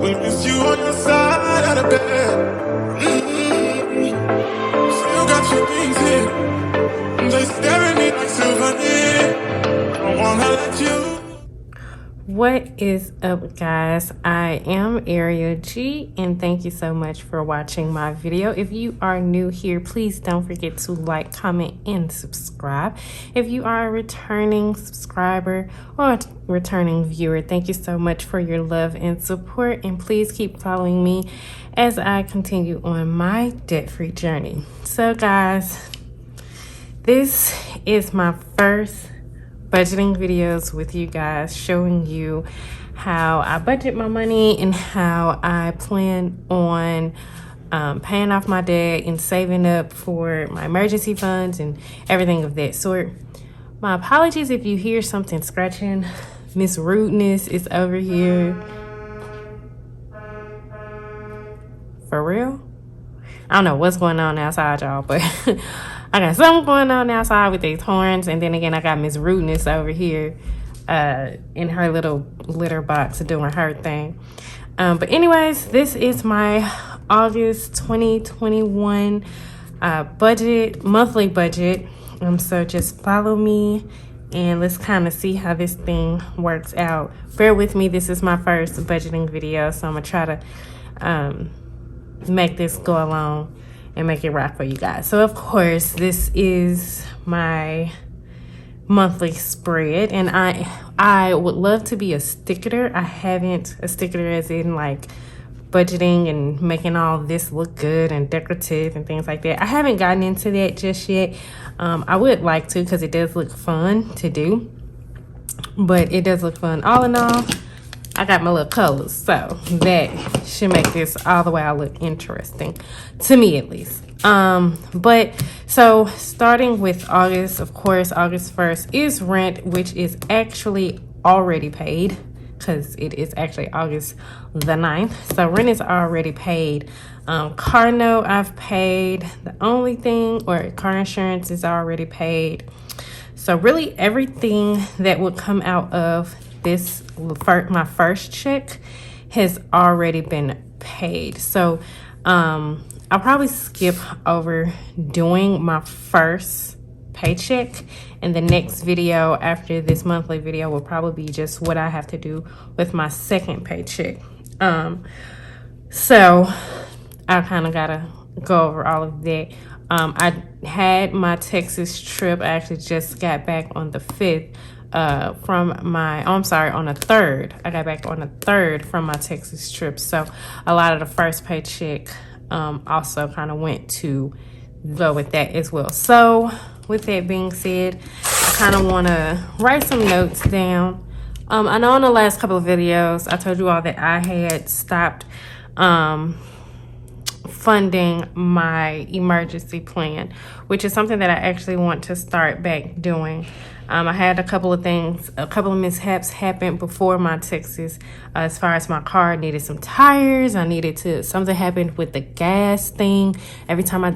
We miss you on your side of the bed. Still got your things here. They stare at me like souvenirs. Don't wanna let you. What is up, guys? I am Area G, and thank you so much for watching my video. If you are new here, please don't forget to like, comment, and subscribe. If you are a returning subscriber or a returning viewer, thank you so much for your love and support, and please keep following me as I continue on my debt-free journey. So, guys, this is my first budgeting videos with you guys, showing you how I budget my money and how I plan on paying off my debt and saving up for my emergency funds and everything of that sort. My apologies if you hear something scratching. Miss Rudeness is over here. For real? I don't know what's going on outside, y'all, but I got something going on outside with these horns. And then again, I got Miss Rudeness over here in her little litter box doing her thing. But anyways, this is my August 2021 monthly budget. So just follow me and let's kind of see how this thing works out. Bear with me. This is my first budgeting video, so I'm going to try to make this go along and make it rock for you guys. So of course, this is my monthly spread, and I would love to be a sticketer. I haven't a sticketer as in like budgeting and making all this look good and decorative and things like that. I haven't gotten into that just yet. I would like to, because it does look fun to do, but it does look fun. All in all, I got my little colors, so that should make this all the way out look interesting, to me at least. But so starting with August, of course, August 1st is rent, which is actually already paid, because it is actually August the 9th. So rent is already paid. Car note I've paid. The only thing, or car insurance is already paid. So really everything that would come out of this, my first check, has already been paid. So I'll probably skip over doing my first paycheck, and the next video after this monthly video will probably be just what I have to do with my second paycheck. So I kind of gotta go over all of that. I had my Texas trip. I actually just got back on the 5th on the 3rd. I got back on the 3rd from my Texas trip. So a lot of the first paycheck also kind of went to go with that as well. So with that being said, I kind of want to write some notes down. I know in the last couple of videos, I told you all that I had stopped funding my emergency plan, which is something that I actually want to start back doing. I had a couple of mishaps happen before my Texas. As far as my car, needed some tires. Something happened with the gas thing. Every time I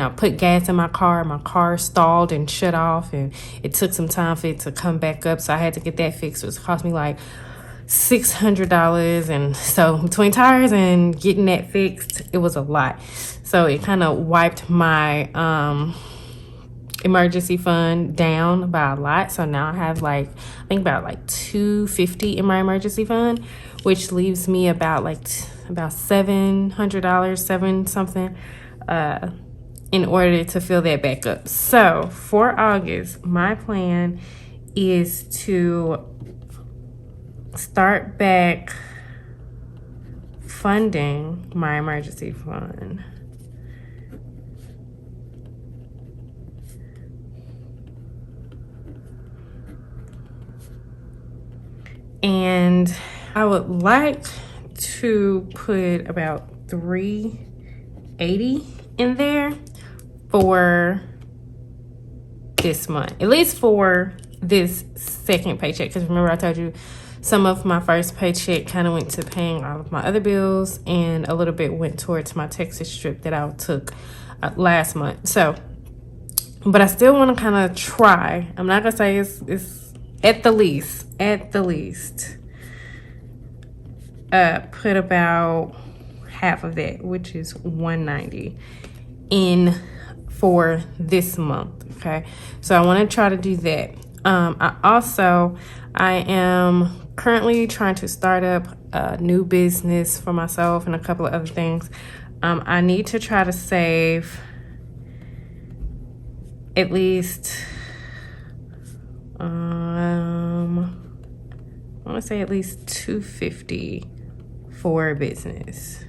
put gas in my car stalled and shut off, and it took some time for it to come back up. So I had to get that fixed. It cost me like $600, and so between tires and getting that fixed, it was a lot. So it kind of wiped my emergency fund down by a lot. So now I have I think about $250 in my emergency fund, which leaves me about $700, seven something, in order to fill that back up. So for August, my plan is to start back funding my emergency fund. And I would like to put about $380 in there for this month, at least for this second paycheck. Because remember, I told you some of my first paycheck kind of went to paying all of my other bills, and a little bit went towards my Texas trip that I took last month. So, but I still want to kind of try. I'm not gonna say it's at the least put about half of that, which is $190 in for this month. Okay, so I want to try to do that. I am currently trying to start up a new business for myself and a couple of other things. I need to try to save at least I want to say at least $250 for a business.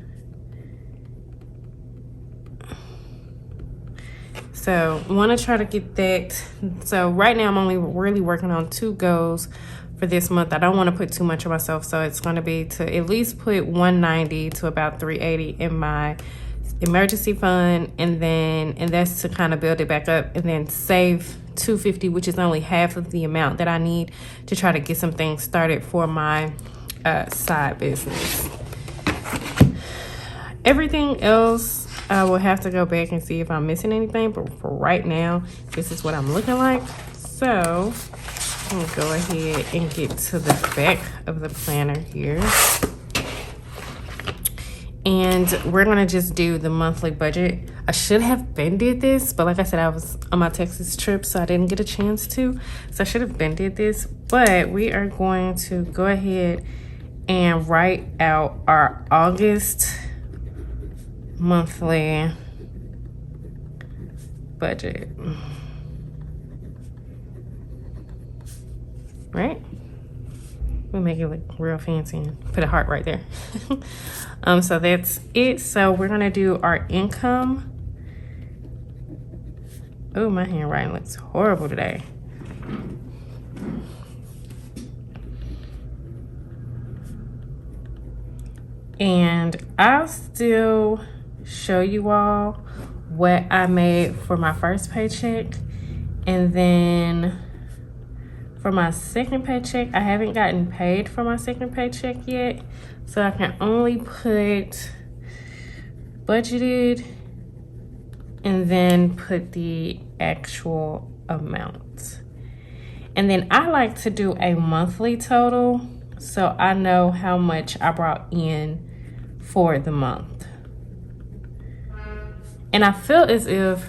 So I want to try to get that. So right now I'm only really working on 2 goals for this month. I don't want to put too much on myself, so it's going to be to at least put $190 to about $380 in my emergency fund, and that's to kind of build it back up, and then save $250, which is only half of the amount that I need to try to get some things started for my side business. Everything else, I will have to go back and see if I'm missing anything, but for right now, this is what I'm looking like. So I'm gonna go ahead and get to the back of the planner here. And we're gonna just do the monthly budget. I should have been did this, but like I said, I was on my Texas trip, so I didn't get a chance to. So I should have been did this, but we are going to go ahead and write out our August monthly budget. Right? We'll make it look real fancy and put a heart right there. So that's it. So we're gonna do our income. Oh, my handwriting looks horrible today. And I'll still show you all what I made for my first paycheck, and then for my second paycheck, I haven't gotten paid for my second paycheck yet, so I can only put budgeted and then put the actual amount. And then I like to do a monthly total so I know how much I brought in for the month. And I feel as if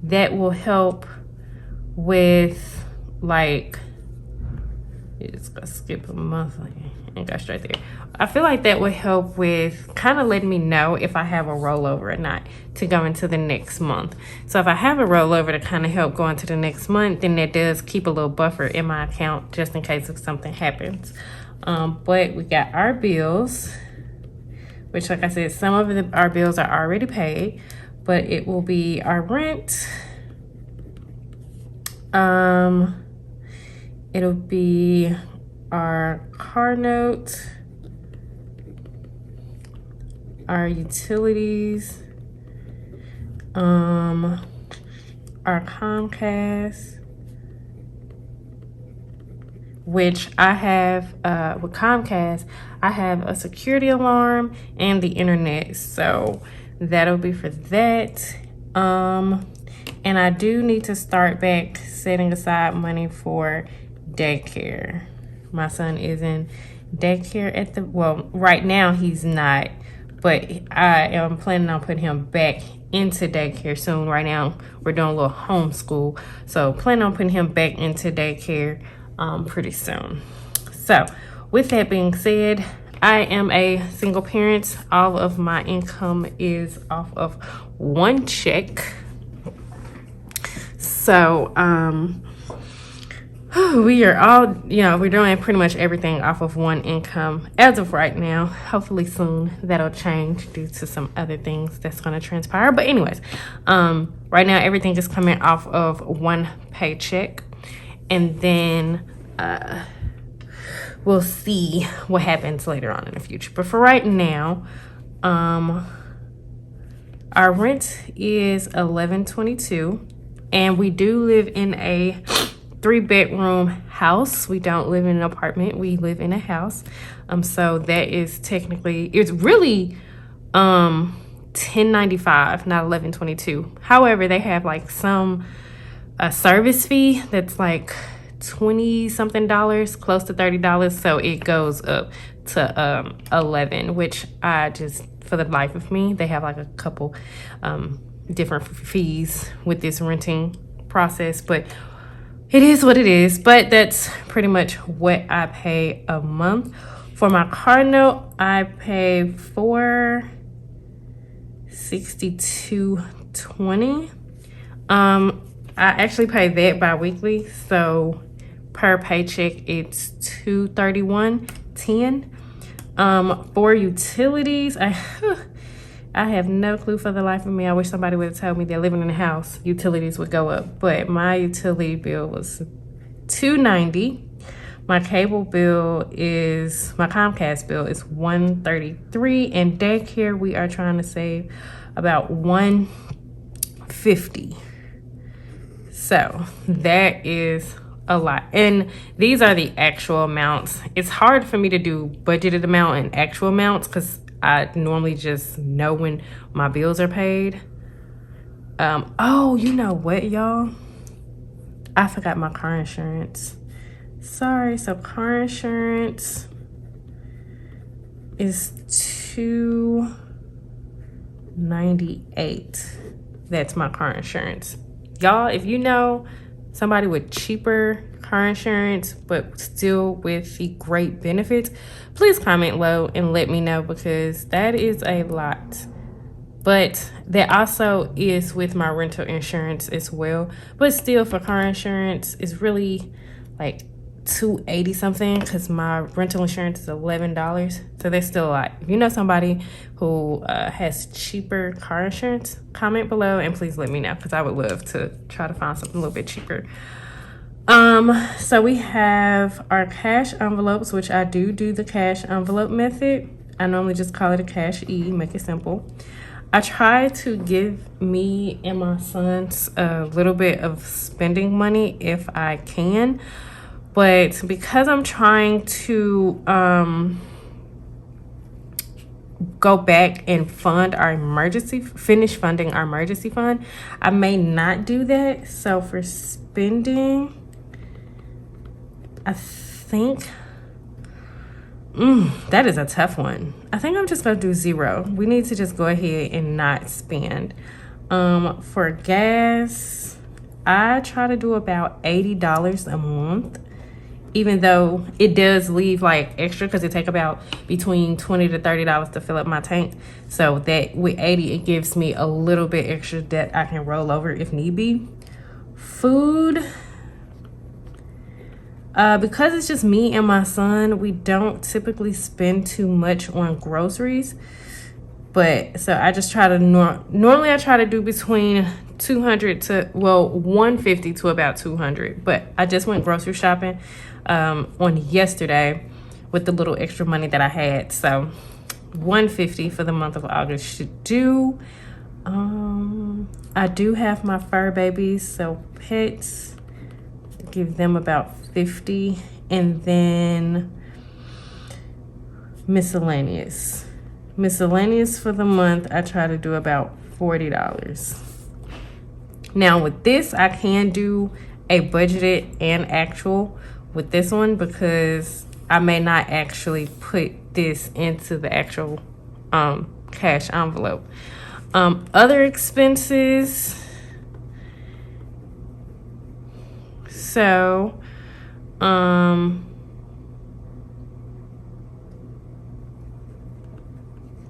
that will help with, like, it's gonna skip a monthly and go straight there. I feel like that would help with kind of letting me know if I have a rollover or not to go into the next month. So if I have a rollover to kind of help go into the next month, then that does keep a little buffer in my account just in case if something happens. But we got our bills, which, like I said, some of our bills are already paid, but it will be our rent. It'll be our car note, our utilities, our Comcast, which I have, with Comcast, I have a security alarm and the internet, so that'll be for that. And I do need to start back setting aside money for daycare. My son is in daycare well, right now he's not, but I am planning on putting him back into daycare soon. Right now we're doing a little homeschool, so planning on putting him back into daycare pretty soon. So with that being said, I am a single parent. All of my income is off of one check. So we are all, we're doing pretty much everything off of one income as of right now. Hopefully soon that'll change due to some other things that's going to transpire. But anyways, right now everything is coming off of one paycheck, and then we'll see what happens later on in the future. But for right now, our rent is $11.22, and we do live in a 3-bedroom house. We don't live in an apartment. We live in a house. So that is technically, it's really $10.95, not $11.22. However, they have like some service fee that's like $20 something, close to $30, so it goes up to 11, which I just, for the life of me, they have like a couple different fees with this renting process, but it is what it is. But that's pretty much what I pay a month. For my car note, I pay $462.20. I actually pay that bi-weekly, so per paycheck it's $231.10. For utilities, I have no clue for the life of me. I wish somebody would have told me that living in a house, utilities would go up. But my utility bill was $290. My cable bill is, my Comcast bill is $133. And daycare, we are trying to save about $150. So that is a lot. And these are the actual amounts. It's hard for me to do budgeted amount and actual amounts because I normally just know when my bills are paid. Oh, you know what, y'all? I forgot my car insurance. Sorry. So car insurance is $298. That's my car insurance. Y'all, if you know somebody with cheaper car insurance but still with the great benefits, please comment below and let me know, because that is a lot. But that also is with my rental insurance as well. But still, for car insurance, it's really like $280 something, because my rental insurance is $11. So that's still a lot. If you know somebody who has cheaper car insurance, comment below and please let me know, because I would love to try to find something a little bit cheaper. So we have our cash envelopes, which I do the cash envelope method. I normally just call it a cash E, make it simple. I try to give me and my sons a little bit of spending money if I can. But because I'm trying to go back and finish funding our emergency fund, I may not do that. So for spending, I think that is a tough one. I think I'm just gonna do $0. We need to just go ahead and not spend. For gas, I try to do about $80 a month, even though it does leave like extra, because it take about between $20 to $30 to fill up my tank. So that with 80, it gives me a little bit extra that I can roll over if need be. Food, because it's just me and my son, we don't typically spend too much on groceries. But so I just try to normally I try to do between 200 to 150 to about 200. But I just went grocery shopping on yesterday with the little extra money that I had. So 150 for the month of August should do. I do have my fur babies, so pets, give them about 50, and then miscellaneous for the month, I try to do about $40. Now with this, I can do a budgeted and actual with this one, because I may not actually put this into the actual cash envelope. Other expenses, so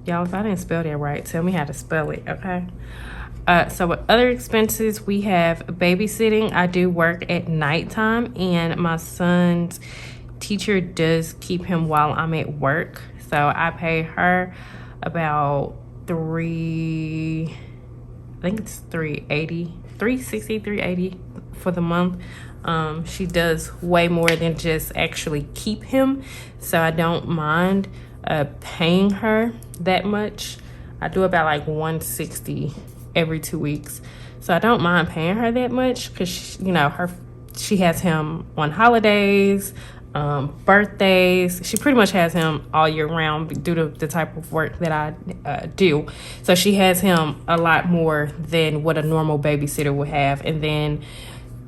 y'all, if I didn't spell that right, tell me how to spell it, okay? So with other expenses, we have babysitting. I do work at nighttime, and my son's teacher does keep him while I'm at work. So I pay her about $360, $380 for the month. She does way more than just actually keep him, so I don't mind paying her that much. I do about like $160 every 2 weeks, so I don't mind paying her that much, because she has him on holidays, birthdays. She pretty much has him all year round due to the type of work that I do. So she has him a lot more than what a normal babysitter would have. And then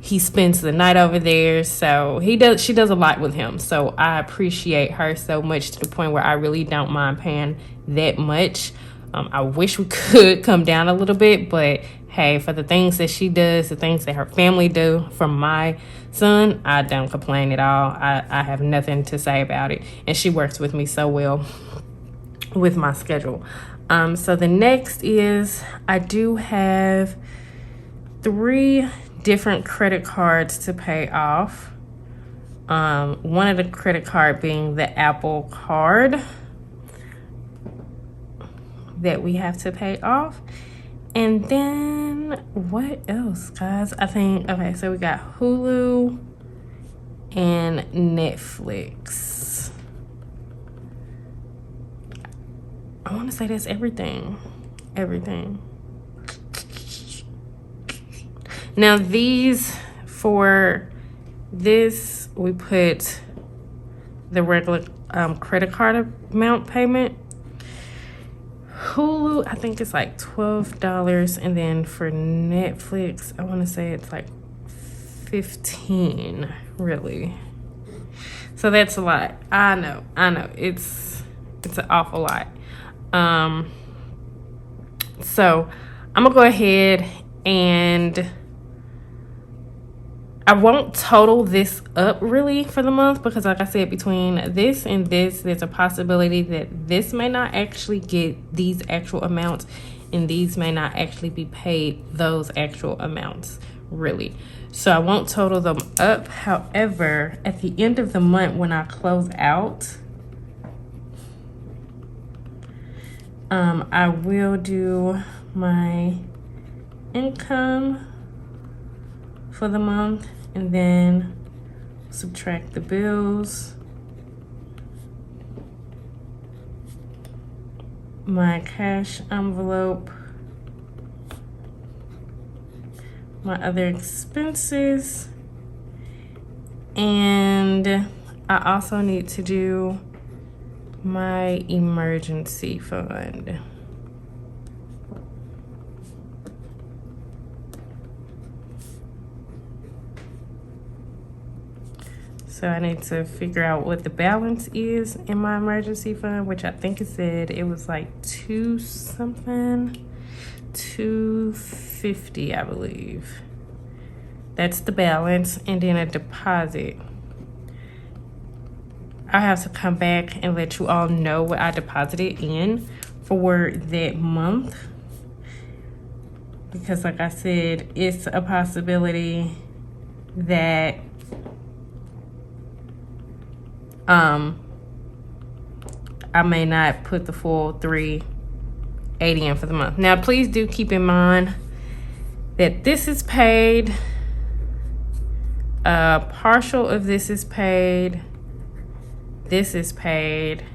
he spends the night over there. So she does a lot with him. So I appreciate her so much to the point where I really don't mind paying that much. I wish we could come down a little bit, but hey, for the things that she does, the things that her family do for my son, I don't complain at all. I have nothing to say about it. And she works with me so well with my schedule. So the next is I do have 3 different credit cards to pay off. One of the credit card being the Apple card that we have to pay off. And then what else, guys? I think, okay, so we got Hulu and Netflix. I want to say that's everything. Now these, for this, we put the regular credit card amount payment. Hulu, I think it's like $12, and then for Netflix, I want to say it's like $15, really. So that's a lot. I know. It's an awful lot. So I'm gonna go ahead and I won't total this up really for the month, because like I said, between this and this, there's a possibility that this may not actually get these actual amounts, and these may not actually be paid those actual amounts, really. So I won't total them up. However, at the end of the month, when I close out, I will do my income for the month and then subtract the bills, my cash envelope, my other expenses, and I also need to do my emergency fund. So I need to figure out what the balance is in my emergency fund, which I think it said it was like $250, I believe. That's the balance, and then a deposit. I have to come back and let you all know what I deposited in for that month, because like I said, it's a possibility that I may not put the full $380 in for the month. Now, please do keep in mind that this is paid. Partial of this is paid. This is paid.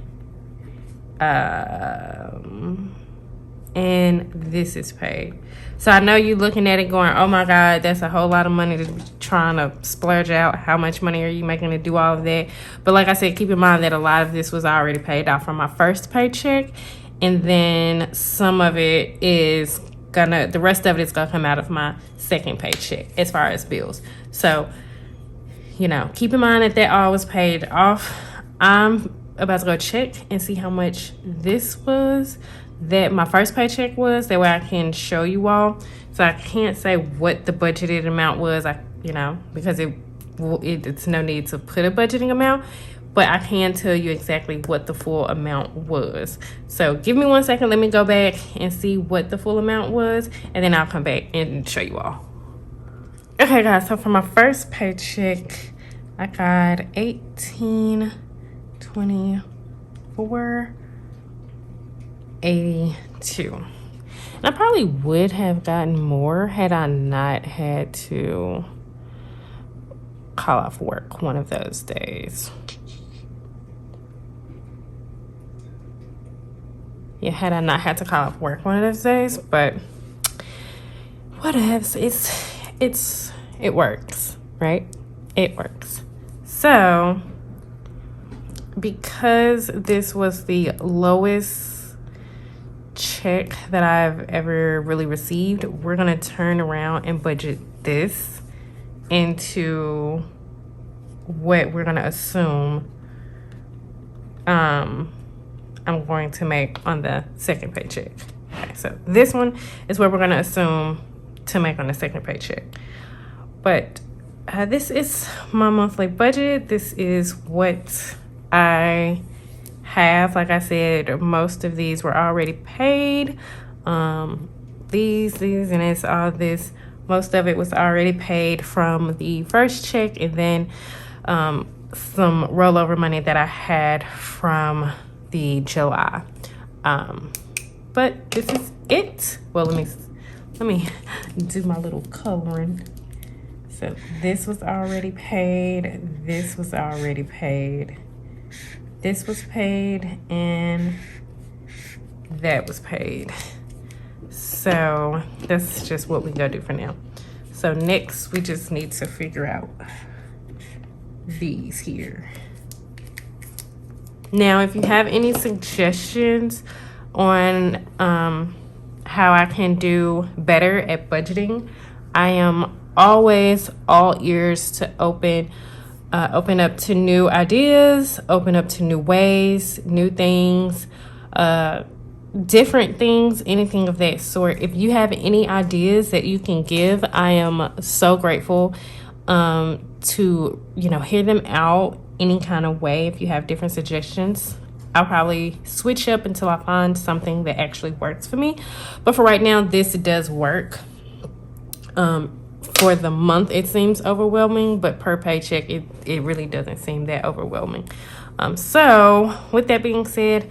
And this is paid. So I know you're looking at it going, oh my God, that's a whole lot of money to be trying to splurge out. How much money are you making to do all of that? But like I said, keep in mind that a lot of this was already paid off from my first paycheck. And then some of it is the rest of it is gonna come out of my second paycheck as far as bills. So, keep in mind that all was paid off. I'm about to go check and see how much this was, that my first paycheck was. That way I can show you all. So I can't say what the budgeted amount was, because it's no need to put a budgeting amount, but I can tell you exactly what the full amount was. So give me 1 second. Let me go back and see what the full amount was, and then I'll come back and show you all. Okay, guys, so for my first paycheck, I got $18.24.82. And I probably would have gotten more had I not had to call off work one of those days. Yeah, had I not had to call off work one of those days, but whatever. It works, right? It works. So, because this was the lowest check that I've ever really received, we're gonna turn around and budget this into what we're going to assume I'm going to make on the second paycheck. Okay, so this one is what we're going to assume to make on the second paycheck. But this is my monthly budget. This is what I have. Like I said, most of these were already paid. These, and it's all this. Most of it was already paid from the first check, and then some rollover money that I had from the July. But this is it. Well, let me do my little coloring. So this was already paid. This was already paid. This was paid, and that was paid. So that's just what we go do for now. So next, we just need to figure out these here. Now, if you have any suggestions on how I can do better at budgeting, I am always all ears to open up to new ideas, open up to new ways, new things, different things, anything of that sort. If you have any ideas that you can give, I am so grateful to hear them out any kind of way. If you have different suggestions, I'll probably switch up until I find something that actually works for me. But for right now, this does work. For the month, it seems overwhelming, but per paycheck, it really doesn't seem that overwhelming. So with that being said,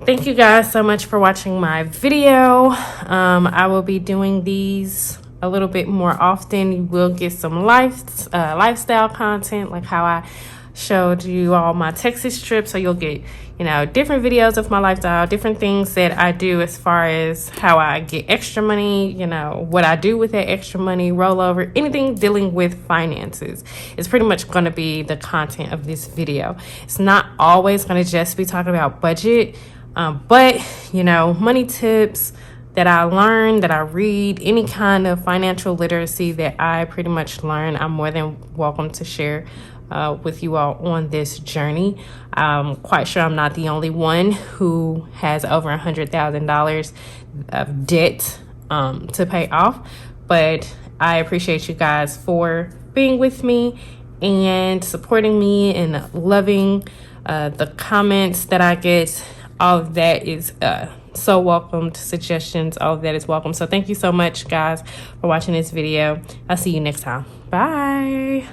thank you guys so much for watching my video. I will be doing these a little bit more often. You will get some lifestyle content, like how I showed you all my Texas trip. So you'll get, different videos of my lifestyle, different things that I do as far as how I get extra money, what I do with that extra money, rollover, anything dealing with finances. It's pretty much going to be the content of this video. It's not always going to just be talking about budget, but, money tips that I learn, that I read, any kind of financial literacy that I pretty much learn, I'm more than welcome to share with you all on this journey. I'm quite sure I'm not the only one who has over $100,000 of debt to pay off, but I appreciate you guys for being with me and supporting me and loving the comments that I get. All of that is so welcomed. Suggestions, all of that is welcome. So thank you so much, guys, for watching this video. I'll see you next time. Bye.